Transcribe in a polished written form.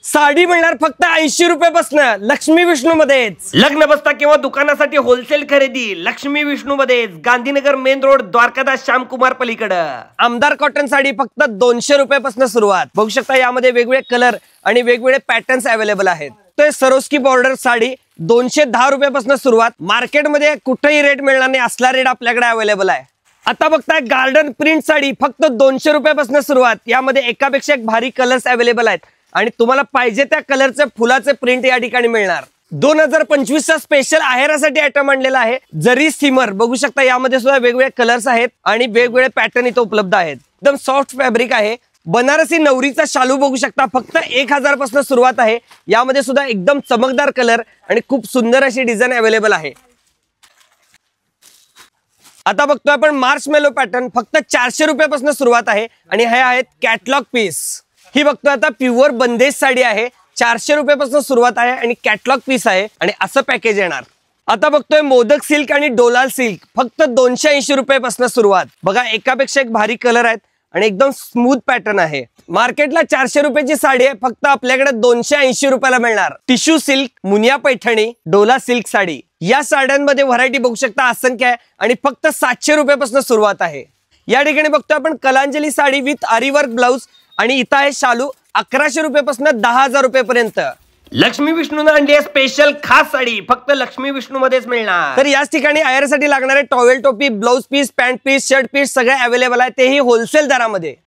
साडी मिळणार फक्त 80 रुपयापासून लक्ष्मी विष्णू मध्येच। लग्न बसता किंवा दुकानासाठी होलसेल खरेदी लक्ष्मी विष्णू मध्येच, गांधीनगर मेन रोड, द्वारकादास श्यामकुमार पलीकडे। आमदार कॉटन साडी फक्त 200 रुपयापासून सुरुवात। बघू शकता यामध्ये वेगवेगळे कलर आणि वेगवेगळे पॅटर्न्स अवेलेबल आहेत। तर सरोस्की बॉर्डर साडी 210 रुपयापासून सुरुवात। मार्केटमध्ये कुठेही रेट मिळणार नाही असला रेट आपल्याकडे अवेलेबल आहे। आता बघताय गार्डन प्रिंट साडी फक्त 200 रुपयापासून सुरुवात। यामध्ये एकापेक्षा एक भारी कलर्स अवेलेबल आहेत आणि तुम्हाला पाहिजे त्या कलरचे फुलाचे प्रिंट या ठिकाणी मिळणार। 2025 चा स्पेशल आहेरासाठी आयटम आणलेला आहे जरी स्टीमर। बघू शकता यामध्ये सुद्धा वेगवेगळे कलर्स आहेत आणि वेगवेगळे पॅटर्न इथे उपलब्ध आहेत। एकदम सॉफ्ट फॅब्रिक आहे। बनारसी नवरीचा शालू बघू शकता फक्त 1000 पासून सुरुवात आहे। यामध्ये सुद्धा एकदम चमकदार कलर आणि खूप सुंदर अशी डिझाईन अवेलेबल आहे। आता बघतोय आपण मार्च मेलो पॅटर्न फक्त 400 रुपयापासून सुरुवात आहे आणि हे आहेत कॅटलॉग पीस। ही बघतोय आता प्युअर बंदेज साडी आहे, 400 रुपयापासून सुरुवात आहे आणि कॅटलॉग पीस आहे आणि असं पॅकेज येणार। आता बघतोय मोदक सिल्क आणि डोलाल सिल्क फक्त 280 रुपयापासून सुरुवात। बघा एकापेक्षा एक भारी कलर आहेत आणि एकदम स्मूथ पॅटर्न आहे। मार्केटला 400 रुपयाची साडी आहे, फक्त आपल्याकडे 280 रुपयाला मिळणार। Tissue silk, Muniya Paithani, Dola silk sari या साड्यांमध्ये व्हरायटी बघू शकता असंख्य आहे आणि फक्त 700 रुपयापासून सुरुवात आहे। या ठिकाणी बघतोय आपण कलांजली साडी विथ आरीवर्क ब्लाउज आणि इथं आहे शालू 1100 रुपयापासून 10,000 रुपयापर्यंत। लक्ष्मी विष्णूने आणली आहे स्पेशल खास साडी फक्त लक्ष्मी विष्णू मध्येच मिळणार। तर याच ठिकाणी आहेरासाठी लागणारे टॉवेल टोपी, blouse piece, pant piece, shirt piece सगळे अवेलेबल आहे, तेही होलसेल दरामध्ये।